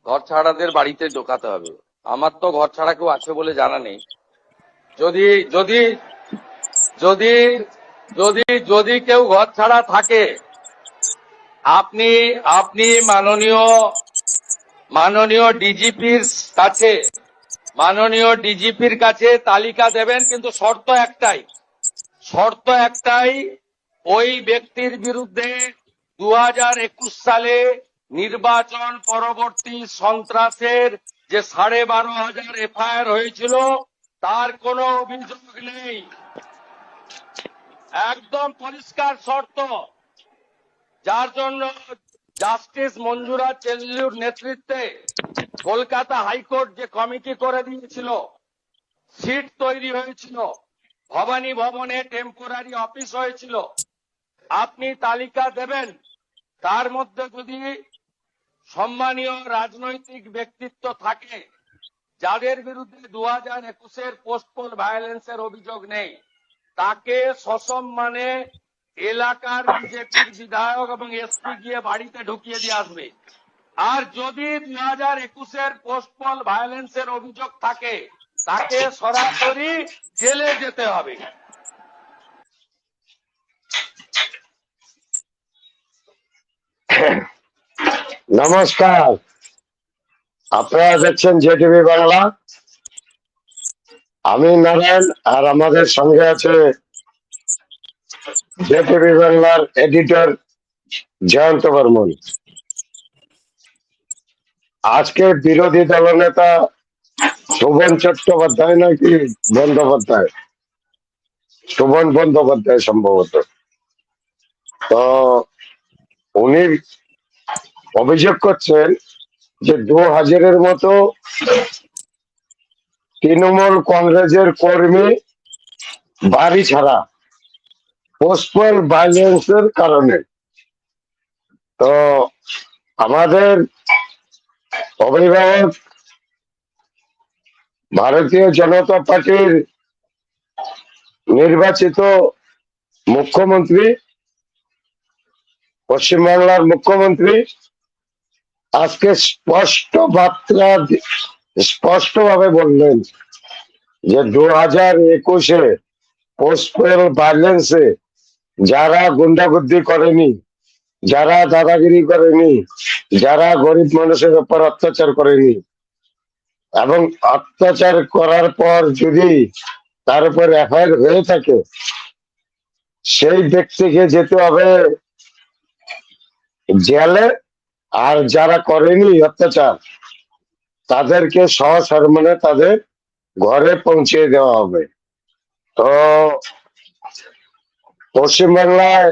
ঘর ছাড়াদের বাড়িতে ঢোকাতে হবে। আমার তো ঘর ছাড়া কেউ আছে বলে জানা নেই। যদি যদি যদি যদি যদি কেউ ঘর ছাড়া থাকে, আপনি আপনি মাননীয় ডিজিপির কাছে তালিকা দেবেন, কিন্তু শর্ত একটাই, ওই ব্যক্তির বিরুদ্ধে 2021 সালে নির্বাচন পরবর্তী সন্ত্রাসের যে 12,500 এফআইআর হয়েছিল, তার কোনো অভিযোগ নেই। একদম পরিষ্কার শর্ত, যার জন্য জাস্টিস মঞ্জুরা চেল্লুর নেতৃত্বে কলকাতা হাইকোর্ট যে কমিটি করে দিয়েছিল, সিট তৈরি হয়েছিল, ভবানী ভবনে টেম্পোরারি অফিস হয়েছিল। আপনি তালিকা দেবেন, তার মধ্যে যদি সম্মানীয় রাজনৈতিক ব্যক্তিত্ব থাকে যাদের বিরুদ্ধে 2021-এর পোস্টপোল ভায়োলেন্সের অভিযোগ নেই, তাকে সসম্মানে এলাকার বিজেপির বিধায়ক এবং এসপি গিয়ে বাড়িতে ঢুকিয়ে দিয়ে আসবে। আর যদি 2021-এর পোস্টপোল ভায়োলেন্সের অভিযোগ থাকে, তাকে সরাসরি জেলে যেতে হবে। নমস্কার, আপনারা দেখছেন জেটিভি বাংলা। আমি নারায়ণ, আর আমাদের সঙ্গে আছে জেটিভি বাংলার এডিটর জয়ন্ত বর্মন। আজকে বিরোধী দলনেতা শোভন চট্টোপাধ্যায় নাকি বন্দ্যোপাধ্যায়, শোভন বন্দ্যোপাধ্যায় সম্ভবত, তো উনি অভিযোগ করছেন যে 2000-এর মতো তৃণমূল কংগ্রেসের কর্মী বাড়ি ছাড়া পোস্টপোল ভায়োলেন্সের কারণে। তো আমাদের অভিভাবক ভারতীয় জনতা পার্টির নির্বাচিত মুখ্যমন্ত্রী, পশ্চিমবাংলার মুখ্যমন্ত্রী আজকে স্পষ্টভাবে বললেন যে 2021-এ পোস্টপোল ভায়োলেন্সে যারা গুন্ডাগর্দি করেনি, যারা দাদাগিরি করেনি, যারা গরিব মানুষের উপর অত্যাচার করেনি, এবং অত্যাচার করার পর যদি তার উপর এফআইআর হয়ে থাকে, সেই ব্যক্তিকে যেতে হবে জেলে। আর যারা করেনি অত্যাচার, তাদেরকে সসম্মানে তাদের ঘরে পৌঁছে দেওয়া হবে। তো পশ্চিমবাংলায়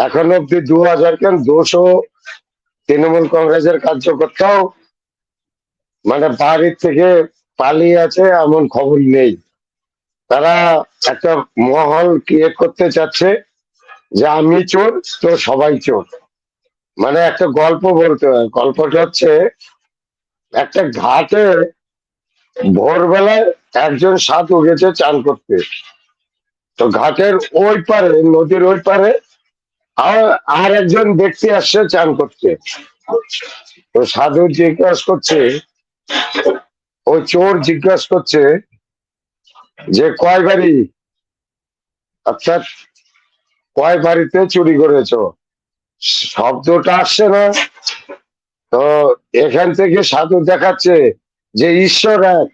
এখন অব্দি 2,200 তৃণমূল কংগ্রেসের কার্যকর্তাও মানে বাড়ির থেকে পালিয়ে আছে, এমন খবর নেই। তারা একটা মহল ক্রিয়েট করতে চাচ্ছে যে আমি চোর তো সবাই চোর। মানে একটা গল্প বলতে হয়। গল্পটা হচ্ছে, একটা ঘাটে ভোরবেলায় একজন সাধু গেছে চান করতে। তো ঘাটের ওই পারে, নদীর ওই পারে আর একজন ব্যক্তি আসছে চান করতে। তো সাধু জিজ্ঞাসা করছে, ওই চোর জিজ্ঞাসা করছে যে কয় বাড়ি, অর্থাৎ কয় বাড়িতে চুরি করেছো? শব্দটা আসছে না। তো এখান থেকে সাধু দেখাচ্ছে যে ঈশ্বর এক,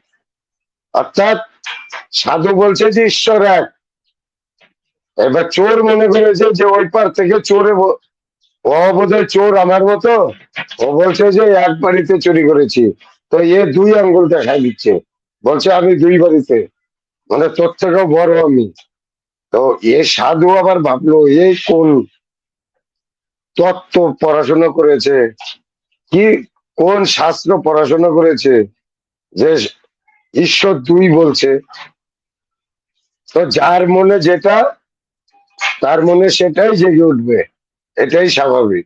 অর্থাৎ সাধু বলছে যে ঈশ্বর এক। এবার চোর মনে করেছে যে ওই পার থেকে চোরে, ও বোধহয় চোর আমার মতো, ও বলছে যে এক বাড়িতে চুরি করেছি। তো এ 2 আঙ্গুল দেখাই দিচ্ছে, বলছে আমি 2 বাড়িতে, মানে তোর থেকেও বড় আমি। তো এ সাধু আবার ভাবলো এই কোন তত্ত্ব পড়াশোনা করেছে, কি কোন শাস্ত্র পড়াশোনা করেছে যে ঈশ্বর 2 বলছে। তো যার মনে যেটা, তার মনে সেটাই জেগে উঠবে, এটাই স্বাভাবিক।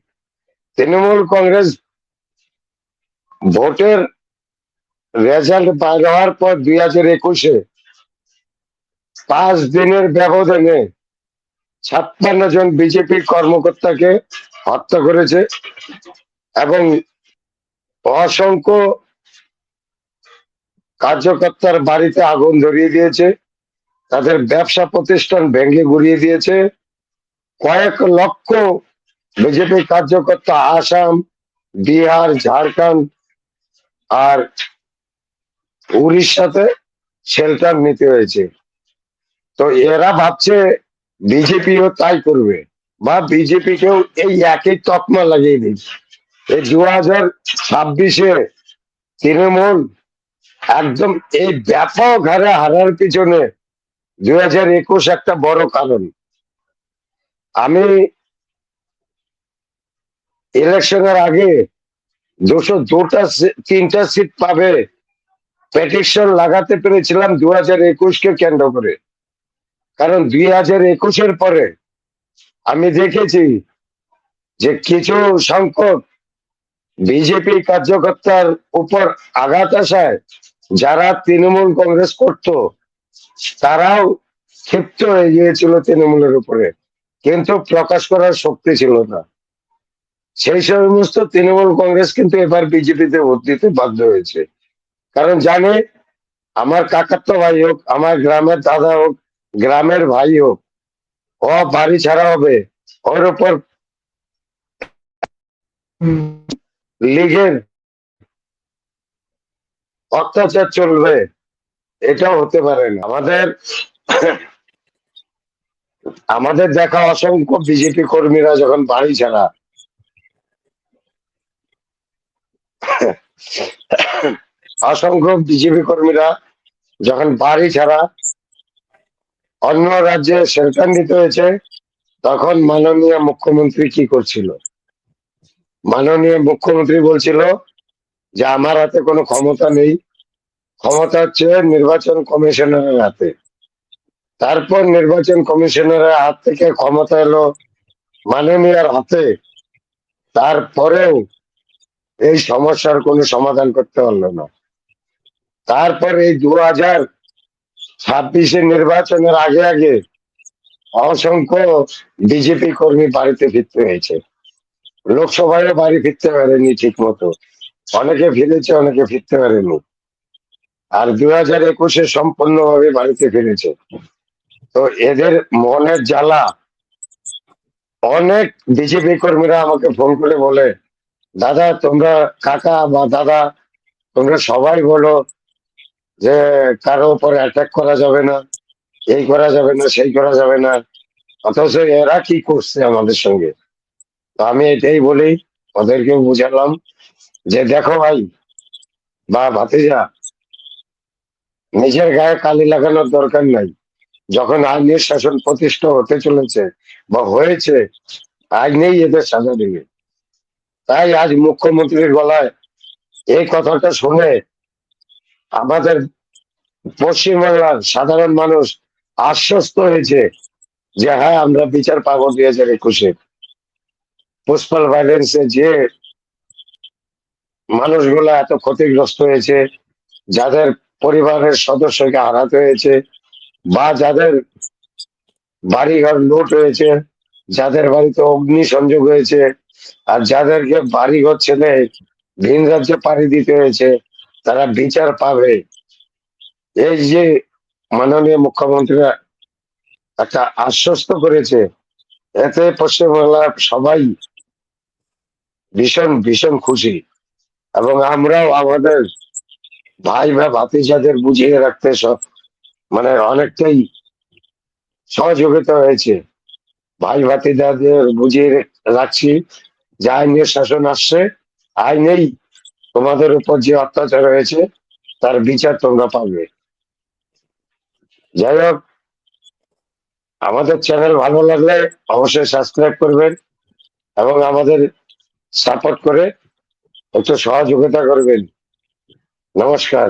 তৃণমূল কংগ্রেস ভোটের রেজাল্ট বাইর হওয়ার পর 2021-এ 5 দিনের ব্যবধানে 56 জন বিজেপি কর্মকর্তাকে হত্যা করেছে, এবং অসংখ্য কার্যকর্তার বাড়িতে আগুন ধরিয়ে দিয়েছে, তাদের ব্যবসা প্রতিষ্ঠান ভেঙে গুড়িয়ে দিয়েছে। কয়েক লক্ষ বিজেপি কার্যকর্তা আসাম, বিহার, ঝাড়খণ্ড আর উড়িষ্যাতে শেল্টার নিতে হয়েছে। তো এরা ভাবছে বিজেপিও তাই করবে, বা বিজেপি কেও এই একই তকমা লাগিয়ে দিচ্ছে। এই 2026-এ তৃণমূল একদম এই ব্যাপক হারে হারার পিছনে 2021 একটা বড় কারণ। আমি ইলেকশনের আগে 202টা 3টা সিট পাবে পেটিশন লাগাতে পেরেছিলাম 2021-কে কেন্দ্র করে। কারণ 2021-এর পরে আমি দেখেছি যে কিছু সংখ্যক বিজেপি কার্যকর্তার উপর আঘাত আসায় যারা তৃণমূল কংগ্রেস করত তারাও ক্ষিপ্ত হয়ে গিয়েছিল তৃণমূলের উপরে, কিন্তু প্রকাশ করার শক্তি ছিল না। সেই সমস্ত তৃণমূল কংগ্রেস কিন্তু এবার বিজেপিতে ভোট দিতে বাধ্য হয়েছে, কারণ জানে আমার কাকাতো ভাই হোক, আমার গ্রামের দাদা হোক, গ্রামের ভাই হোক, ও বাড়ি ছাড়া হবে, ওর উপর লীগের অত্যাচার চলবে, এটাও হতে পারে না। আমাদের দেখা অসংখ্য বিজেপি কর্মীরা যখন বাড়ি ছাড়া, অসংখ্য বিজেপি কর্মীরা যখন বাড়ি ছাড়া অন্য রাজ্যে শেল্টার নিতে হয়েছে, তখন মাননীয় মুখ্যমন্ত্রী কি করছিল? মাননীয় মুখ্যমন্ত্রী বলছিল যে আমার হাতে কোনো ক্ষমতা নেই, ক্ষমতা হচ্ছে নির্বাচন কমিশনারের হাতে। তারপর নির্বাচন কমিশনারের হাত থেকে ক্ষমতা এলো মাননীয়ার হাতে, তারপরেও এই সমস্যার কোনো সমাধান করতে পারলো না। তারপর এই 2026-এর নির্বাচনের আগে আগে অসংখ্য বিজেপি কর্মী বাড়িতে ফিরতে হয়েছে। লোকসভায় বাড়ি ফিরতে পারেনি ঠিক মতো, অনেকে ফিরেছে, অনেকে ফিরতে পারেনি। আর 2021-এ সম্পূর্ণভাবে বাড়িতে ফিরেছে। তো এদের মনের জ্বালা, অনেক বিজেপি কর্মীরা আমাকে ফোন করে বলে, দাদা তোমরা, কাকা বা দাদা, তোমরা সবাই বলো যে কারো উপর অ্যাটাক করা যাবে না, এই করা যাবে না, সেই করা যাবে না, অথচ এরা কি করছে আমাদের সঙ্গে। তো আমি এটাই বলি, ওদেরকেও বুঝালাম যে দেখো ভাই বা ভাতিজা, নিজের গায়ে কালি লাগানোর দরকার নাই। যখন আইনের শাসন প্রতিষ্ঠা হতে চলেছে বা হয়েছে, আইনেই এদের সাজা দেবে। তাই আজ মুখ্যমন্ত্রীর গলায় এই কথাটা শুনে আমাদের পশ্চিমবাংলার সাধারণ মানুষ আশ্বস্ত হয়েছে যে হ্যাঁ, আমরা বিচার পাবো 2021-এ। পোস্টাল ভায়োলেন্সে যে মানুষগুলা এত ক্ষতিগ্রস্ত হয়েছে, যাদের পরিবারের সদস্যকে হারাতে হয়েছে, বা যাদের বাড়িঘর লুট হয়েছে, যাদের বাড়িতে অগ্নি সংযোগ হয়েছে, আর যাদেরকে বাড়িঘর ছেড়ে ভিন রাজ্যে পাড়ি দিতে হয়েছে, তারা বিচার পাবে। এই যে মাননীয় মুখ্যমন্ত্রীরা একটা আশ্বস্ত করেছে, এতে পশ্চিমবাংলার সবাই ভীষণ ভীষণ খুশি। এবং আমরাও আমাদের ভাই বা ভাতিজাদের বুঝিয়ে রাখতে মানে অনেকটাই সহযোগিতা হয়েছে। ভাই ভাতিজাদের বুঝিয়ে রাখছি যে আইনের শাসন আসছে, আইনেই তোমাদের উপর যে অত্যাচার হয়েছে তার বিচার তোমরা পাবে। যাই হোক, আমাদের চ্যানেল ভালো লাগলে অবশ্যই সাবস্ক্রাইব করবেন এবং আমাদের সাপোর্ট করে একটু সহযোগিতা করবেন। নমস্কার।